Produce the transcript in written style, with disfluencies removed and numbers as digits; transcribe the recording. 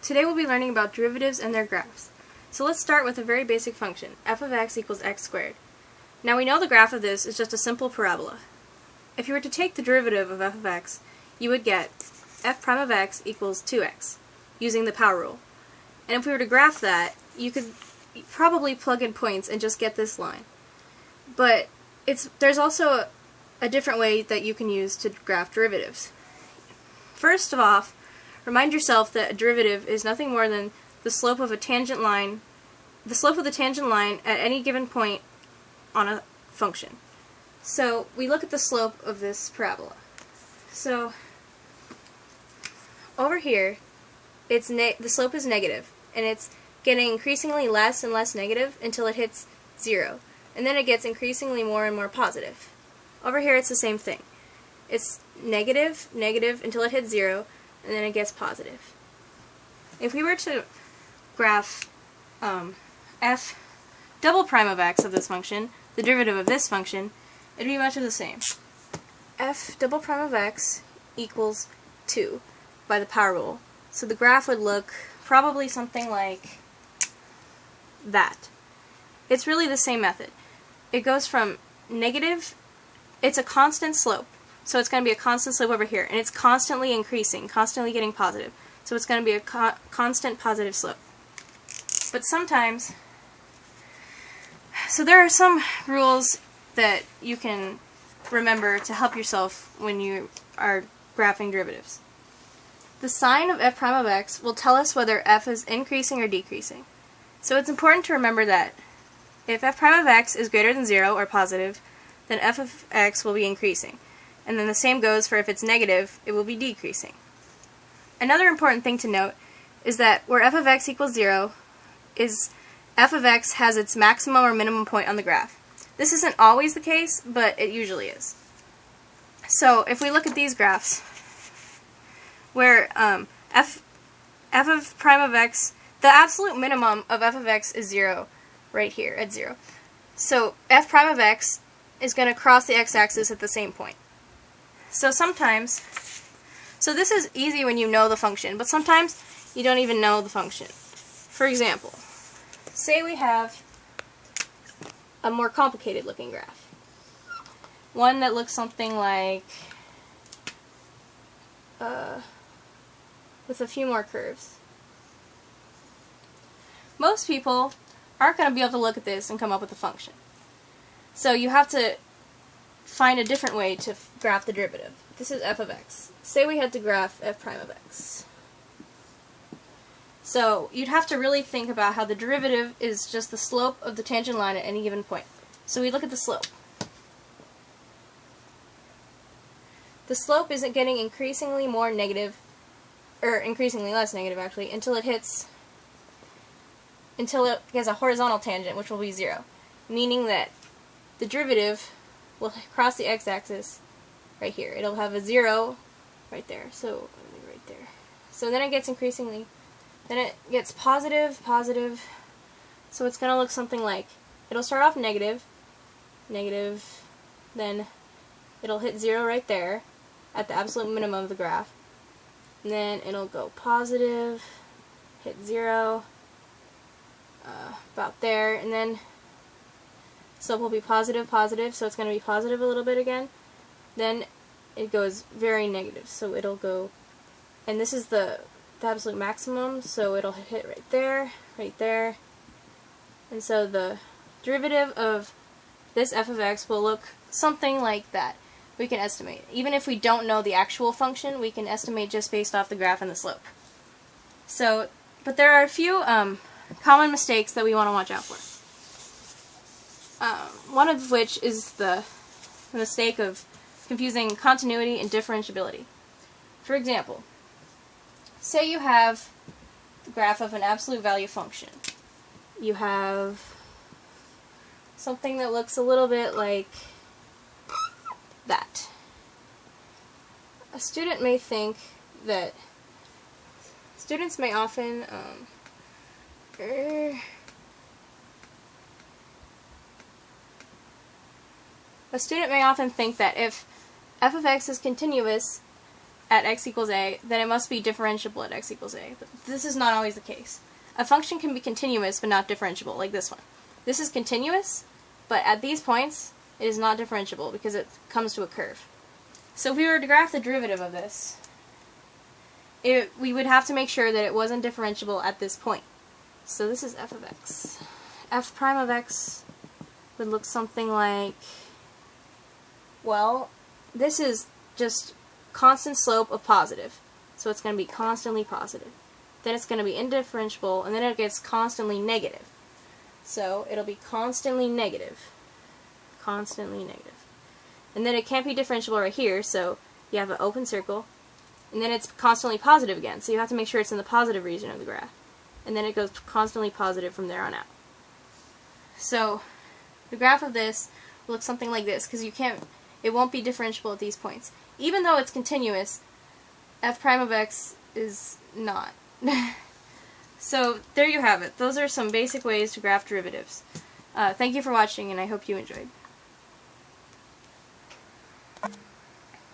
Today we'll be learning about derivatives and their graphs. So let's start with a very basic function, f of x equals x squared. Now we know the graph of this is just a simple parabola. If you were to take the derivative of f of x, you would get f prime of x equals 2x, using the power rule. And if we were to graph that, you could probably plug in points and just get this line. But there's also a different way that you can use to graph derivatives. First of all, remind yourself that a derivative is nothing more than the slope of a tangent line, at any given point on a function. So we look at the slope of this parabola. So over here, the slope is negative, and it's getting increasingly less and less negative until it hits 0, and then it gets increasingly more and more positive. Over here, it's the same thing. It's negative, negative until it hits 0, and then it gets positive. If we were to graph f double prime of x of this function, the derivative of this function, it'd be much of the same. F double prime of x equals 2 by the power rule. So the graph would look probably something like that. It's really the same method. It goes from negative, it's a constant slope. So it's going to be a constant slope over here, and it's constantly increasing, constantly getting positive. So it's going to be a constant positive slope. But sometimes, so there are some rules that you can remember to help yourself when you are graphing derivatives. The sign of f prime of x will tell us whether f is increasing or decreasing. So it's important to remember that if f prime of x is greater than 0 or positive, then f of x will be increasing. And then the same goes for if it's negative, it will be decreasing. Another important thing to note is that where f of x equals 0 is f of x has its maximum or minimum point on the graph. This isn't always the case, but it usually is. So if we look at these graphs, where f of prime of x, the absolute minimum of f of x is 0 right here at 0. So f prime of x is going to cross the x-axis at the same point. So sometimes, so this is easy when you know the function, but sometimes you don't even know the function. For example, say we have a more complicated looking graph. One that looks something like, with a few more curves. Most people aren't going to be able to look at this and come up with a function. So you have to find a different way to graph the derivative. This is f of x. Say we had to graph f prime of x. So you'd have to really think about how the derivative is just the slope of the tangent line at any given point. So we look at the slope. The slope isn't getting increasingly more negative, or increasingly less negative actually, until it gets a horizontal tangent, which will be 0, meaning that the derivative will cross the x-axis right here. It'll have a 0 right there. So right there. So then it gets increasingly, then it gets positive, positive. So it's going to look something like, it'll start off negative, negative, then it'll hit 0 right there at the absolute minimum of the graph. And then it'll go positive, hit 0, about there, and then slope will be positive, positive, so it's going to be positive a little bit again. Then it goes very negative, so it'll go, and this is the absolute maximum, so it'll hit right there, and so the derivative of this f of x will look something like that. We can estimate. Even if we don't know the actual function, we can estimate just based off the graph and the slope. So, but there are a few common mistakes that we want to watch out for. One of which is the mistake of confusing continuity and differentiability. For example, say you have the graph of an absolute value function. You have something that looks a little bit like that. A student may think that students may often think that if f of x is continuous, at x equals a, then it must be differentiable at x equals a. But this is not always the case. A function can be continuous but not differentiable, like this one. This is continuous, but at these points, it is not differentiable because it comes to a curve. So if we were to graph the derivative of this, we would have to make sure that it wasn't differentiable at this point. So this is f of x. F prime of x would look something like, well, this is just constant slope of positive. So it's going to be constantly positive. Then it's going to be indifferentiable, and then it gets constantly negative. So it'll be constantly negative. Constantly negative. And then it can't be differentiable right here, so you have an open circle. And then it's constantly positive again, so you have to make sure it's in the positive region of the graph. And then it goes constantly positive from there on out. So the graph of this will look something like this, because it won't be differentiable at these points. Even though it's continuous, f prime of x is not. So there you have it. Those are some basic ways to graph derivatives. Thank you for watching, and I hope you enjoyed.